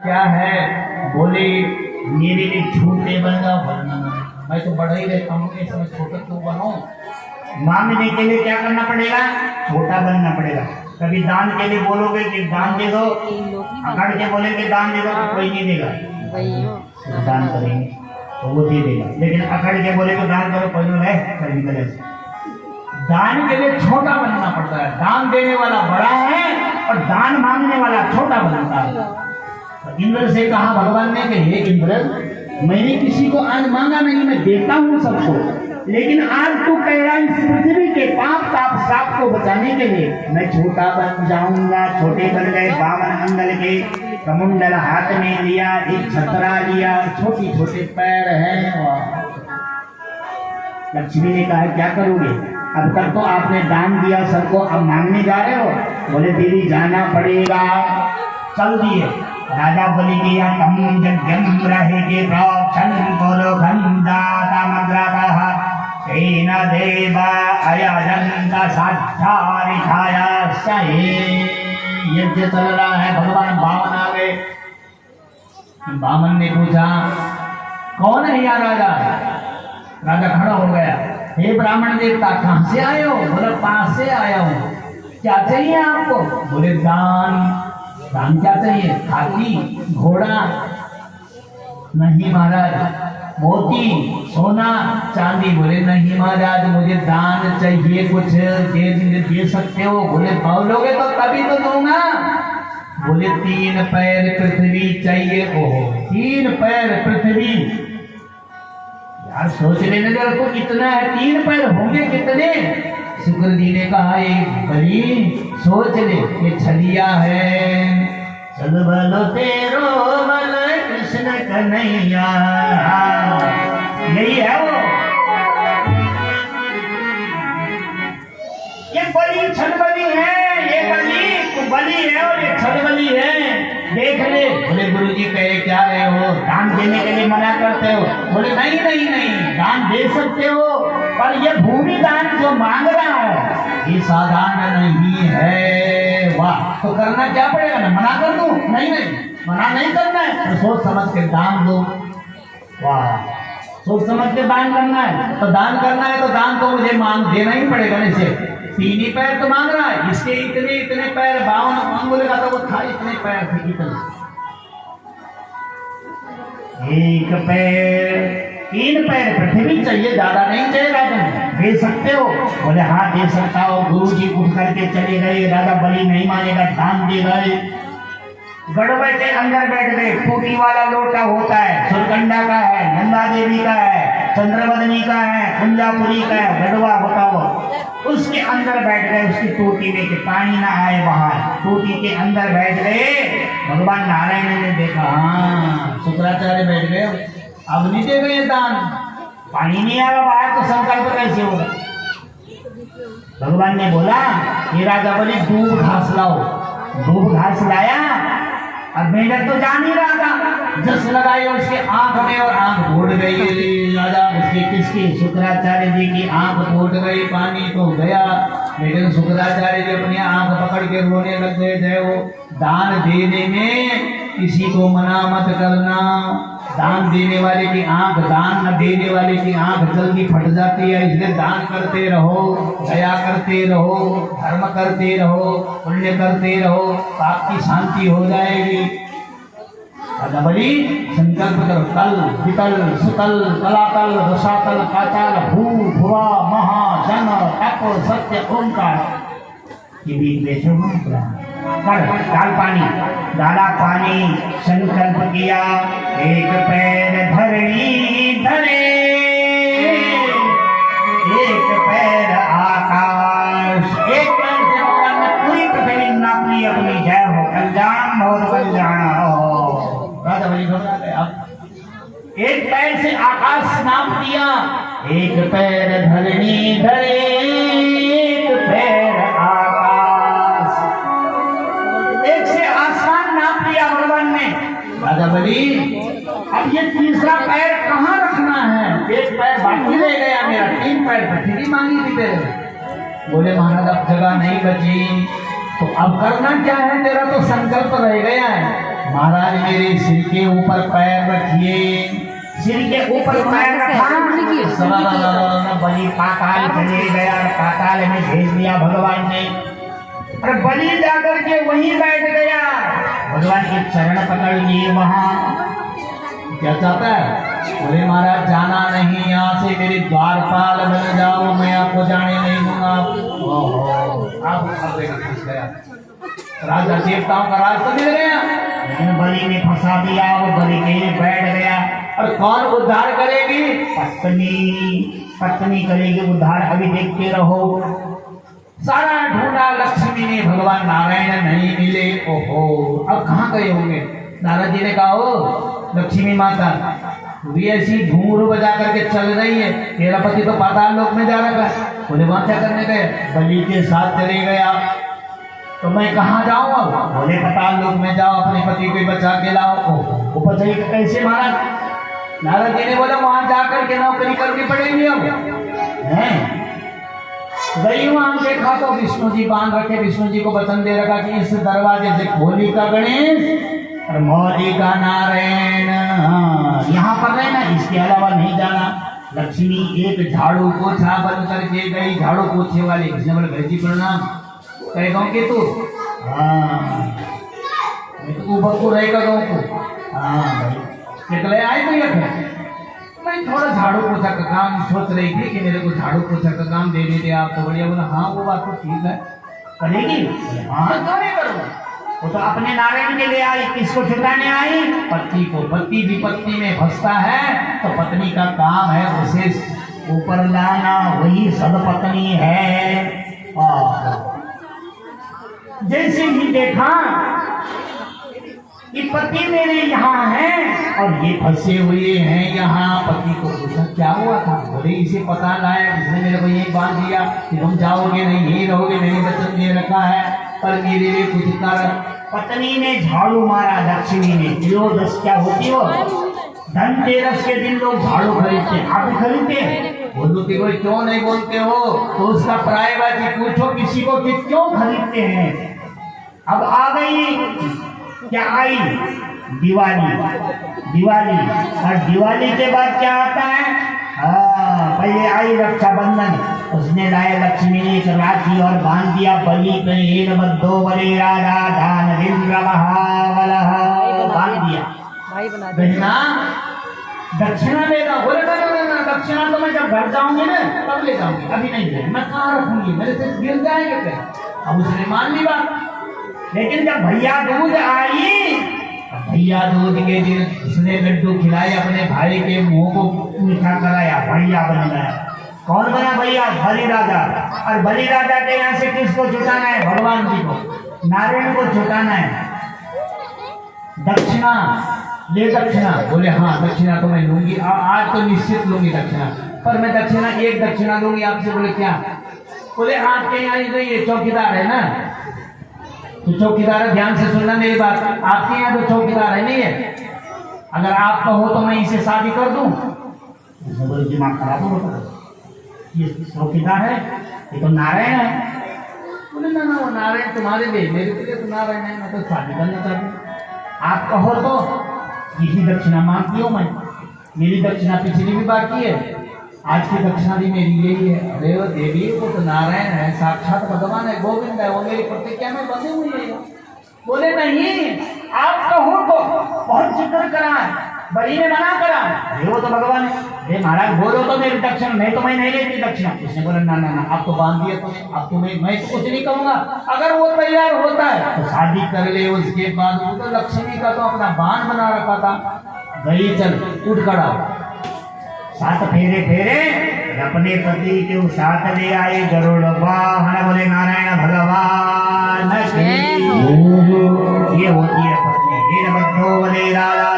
क्या है? बोले मेरे लिए छोटे बन जाओ। बोलना मैं तो बड़ा ही रहता हूँ, इस समय छोटा क्यों बनो? मांगने के लिए क्या करना पड़ेगा? छोटा बनना पड़ेगा। कभी दान के लिए बोलोगे कि दान दे दो, अकड़ के बोलेंगे दान दे दो तो कोई नहीं देगा। दान करेंगे तो वो दे देगा, लेकिन अकड़ के बोलेगे दान करो कोई नहीं है, कभी करे। दान के लिए छोटा बनना पड़ता है। दान देने वाला बड़ा है और दान मांगने वाला छोटा बनता है। इंद्र से कहा भगवान ने कि हे इंद्र, मैंने किसी को आज मांगा नहीं, मैं देता हूँ सबको, लेकिन आज तू कह रहा है इस पृथ्वी के पाप ताप साप को बचाने के लिए मैं छोटा बन जाऊंगा। छोटे बन गए। बावन अंगल के कमुंडल हाथ में लिया, एक छतरा लिया, छोटी छोटे पैर हैं। लक्ष्मी ने कहा क्या करोगे? अब तक तो आपने दान दिया सबको, अब मांगने जा रहे हो? बोले देवी जाना पड़ेगा। चल दिए। राजा बलि गया तम यज्ञम रहेगे प्रोक्षण करो खंडातमग्रतः तेन देवा अयजंत साक्षारिथाया सहे। यज्ञ चल रहा है, भगवान बामन आ गए। बामन ने पूछा कौन है यहाँ राजा? राजा खड़ा हो गया। हे ब्राह्मण देवता, कहां से आए हो? बोले पास से आया हूँ। क्या चाहिए आपको? बोले दान। दान क्या चाहिए? हाथी घोड़ा? नहीं महाराज। मोती सोना चांदी? बोले नहीं महाराज, मुझे दान चाहिए, कुछ दे सकते हो? बोले बोलोगे तो तभी तो दूंगा। बोले 3 पैर पृथ्वी चाहिए। ओहो 3 पैर पृथ्वी? यार सोच लेने दे तो कितना है, 3 पैर होंगे कितने? शुक्र जी ने कहा एक बड़ी सोच ले, ये छलिया है। चल बलो तेरो बल कृष्ण कन्हैया, यही है वो। ये बली छलबली है, ये बली है और ये छलबली है। देख ले। बोले गुरु जी कहे क्या रहे हो? दान देने के लिए मना करते हो? बोले नहीं नहीं नहीं, दान दे सकते हो, पर ये भूमि दान जो मांग रहा है ये साधारण नहीं है। वाह, तो करना क्या पड़ेगा ना? मना कर दूं? नहीं नहीं, मना नहीं करना है तो सोच समझ के दान दो। वाह, सोच समझ के दान करना है तो दान करना है तो दान तो मुझे मांग देना ही पड़ेगा। इसे 3 ही पैर तो मांग रहा है, इसके इतने इतने पैर 52 अंगुल का तो वो था, इतने पैर थे इतने। एक पैर 3 पैर पृथ्वी चाहिए, ज्यादा नहीं चाहिए राजन, दे सकते हो? बोले हाँ दे सकता हो। गुरु जी उठ करके चले गए। राजा बलि नहीं मानेगा, दान दे गए। गड़बे के अंदर बैठ गए। टूटी वाला लोटा होता है, सुरकंडा का है, नंदा देवी का है, चंद्रवदनी का है, कुंजापुरी का है, गड़वा होता हो, उसके अंदर बैठ गए। उसकी टोटी में कि पानी ना आए बाहर, टोटी के अंदर बैठ गए। भगवान नारायण ने देखा, हाँ शुक्राचार्य बैठ गए, अब नहीं दे गए दान, पानी नहीं आया बाहर तो संकल्प कैसे होगा? भगवान ने बोला ये राजा बोले दूब घास लाओ। दूब घास लाया और मेंढक तो जा नहीं रहा था, जस लगाई उसके आंख में और आंख फूट गई। राजा उसकी किसकी? शुक्राचार्य जी की आंख फूट गई। पानी तो गया, लेकिन शुक्राचार्य जी अपनी आंख पकड़ के रोने लग गए थे। वो दान देने में किसी को मना मत करना। दान देने वाले की आंख, दान न देने वाले की आंख जल्दी फट जाती है, इसलिए दान करते रहो, दया करते रहो, धर्म करते रहो, पुण्य करते रहो, पाप की शांति हो जाएगी। राजा बलि संकल्प करो, कल विकल सुतल कलातल रसातल कातल भू भुवा महा जन तप सत्य ओंकार ये भी बेचो डाल पानी, डाला पानी, संकल्प किया, एक पैर धरणी धरे, एक पैर आकाश। एक पैर से भगवान ने पूरी पृथ्वी नाप ली अपनी। जय हो कल्याण और कल्याण हो। राजा बलि घबरा गए। अब एक पैर से आकाश नाप दिया, एक पैर धरणी धरे, एक पैर आकाश, एक से आसमान नाप लिया भगवान ने। राजा बलि अब ये तीसरा पैर कहाँ रखना है? एक पैर बाकी रह गया मेरा, 3 पैर पृथ्वी मांगी थी तेरे। बोले महाराज अब जगह नहीं बची, तो अब करना क्या है? तेरा तो संकल्प रह गया है, महाराज मेरे सिर के ऊपर पैर रखिए। सिर के ऊपर पैर रखा, बलि पाताल चले गया, पाताल में भेज दिया भगवान ने। और बलि जाकर के वहीं बैठ गया, भगवान के चरण पकड़ लिए। वहां क्या चाहता है? बोले महाराज जाना नहीं, यहाँ से मेरे द्वारपाल बन जाओ, मैं आपको जाने नहीं दूंगा। आप फंस गया, राजा देवताओं का राज तो मिल गया, लेकिन बलि ने फंसा दिया। वो बलि के बैठ गया। और कौन उद्धार करेगी? पत्नी करेगी उद्धार। अभी देखते रहो। सारा ढूंढा लक्ष्मी ने, भगवान नारायण नहीं मिले। ओहो, अब कहाँ गए होंगे? नारद जी ने कहा, ओ लक्ष्मी माता, भी ऐसी घूंघरू बजा करके चल रही है, तेरा पति तो पाताल लोक में जा रहा है। बोले वहां क्या करने गए? बलि के साथ चले गया। तो मैं कहाँ जाऊँ अब? बोले पाताल लोक में जाओ, अपने पति को बचा के लाओ। वो बचाई कैसे महाराज? नारद जी ने बोला वहां जाकर के नौकरी करनी पड़ेगी। अब गई वहां देखा तो विष्णु जी बांध रखे, विष्णु जी को वचन दे रखा कि इस दरवाजे से खोली का गणेश और मौली का नारायण, यहाँ पर रहना, इसके अलावा नहीं जाना। लक्ष्मी एक झाड़ू पोछा बन करके गई। झाड़ू पोछे वाले किसने बोले भैजी प्रणाम कहे गाँव के तू? ऊपर को रहेगा गाँव को। निकले आए तो ये मैं थोड़ा झाड़ू पोछा का काम सोच रही थी कि मेरे को झाड़ू पोछा का काम दे देते आप तो बढ़िया। बोला हाँ वो बात तो ठीक है, करेगी? हाँ क्यों नहीं करूँगा। वो तो अपने नारायण के लिए आई, किसको छुटाने आई? पति को। पति विपत्ति में फंसता है तो पत्नी का काम है उसे ऊपर लाना, वही सदपत्नी है। जैसे ही देखा कि पति मेरे यहाँ हैं और ये फंसे हुए हैं यहाँ, पति को पूछा क्या हुआ था? बोले इसे पता लाया, इसने मेरे को यही बांध दिया कि तुम जाओगे नहीं, यही रहोगे, मैंने वचन दे रखा है, पर मेरे लिए कुछ कर। पत्नी ने झाड़ू मारा, लक्ष्मी ने। त्रयोदश क्या होती हो? धनतेरस के दिन लोग झाड़ू खरीदते, आप खरीदते? बोलो कि कोई क्यों नहीं बोलते हो? तो उसका प्रायवाची पूछो किसी को कि क्यों खरीदते हैं। अब आ गई क्या आई? दिवाली। और दिवाली के बाद क्या आता है? पहले आई रक्षाबंधन, उसने लाया लक्ष्मी ने एक राखी और बांध दिया बलि पे। एक बद्धो बले राजा धान इंद्र महावलह, बांध दिया। बहना दक्षिणा देगा। बोले ना दक्षिणा तो मैं जब घर जाऊंगी ना तब ले जाऊंगी, अभी नहीं दे। मैं कहाँ रखूंगी, मेरे से गिर जाएंगे। अब उसने मान ली बात। लेकिन जब भैया दूज आई, भैया दूज के दिन उसने लड्डू खिलाए, अपने भाई के मुंह को मीठा कराया, भैया बन गया। कौन बना भैया? बलि राजा। और बलि राजा के यहाँ से किसको छुटाना है? भगवान जी को, नारायण को छुटाना है। दक्षिणा ले, दक्षिणा। बोले हाँ दक्षिणा तो मैं लूंगी, आज तो निश्चित लूंगी दक्षिणा, पर मैं दक्षिणा एक दक्षिणा लूंगी आपसे। बोले क्या? बोले आपके यहाँ जो ये चौकीदार है ना, तो चौकीदार है, ध्यान से सुनना मेरी बात। आपके यहाँ तो चौकीदार है नहीं है, अगर आप कहो तो मैं इसे शादी कर दूं। बोले दिमाग खराब हो, ये चौकीदार है, ये तो नारायण है। बोले ना वो नारायण तुम्हारे लिए, मेरे लिए तो नारायण है, मैं तो शादी करना चाहती हूँ। आप कहो तो यही दक्षिणा मांगती हूँ मैं, मेरी दक्षिणा पिछली भी बाकी है, आज की दक्षिणा भी मेरी यही है। अरे वो देवी, वो तो नारायण है, साक्षात भगवान है, गोविंद है, वो मेरी प्रतिज्ञा में बंधे हुई है। बोले नहीं, आप कहो तो बहुत जिक्र करा, बड़ी ने मना करा। अरे वो तो भगवान है। अरे महाराज बोलो तो मेरी दक्षिणा, नहीं तो मैं नहीं लेती दक्षिणा। उसने बोला ना ना ना, अब तो बांध दिया तुमने, अब तुम्हें मैं तो कुछ नहीं कहूंगा। अगर वो तैयार होता है तो शादी कर ले। उसके बाद वो तो लक्ष्मी का तो अपना बाण बना रखा था। गई चल उठ खड़ा, 7 फेरे फेरे अपने पति के साथ ले आए गरुड़ वाहन। बोले नारायण भगवान। ये होती है पत्नी। बोले राजा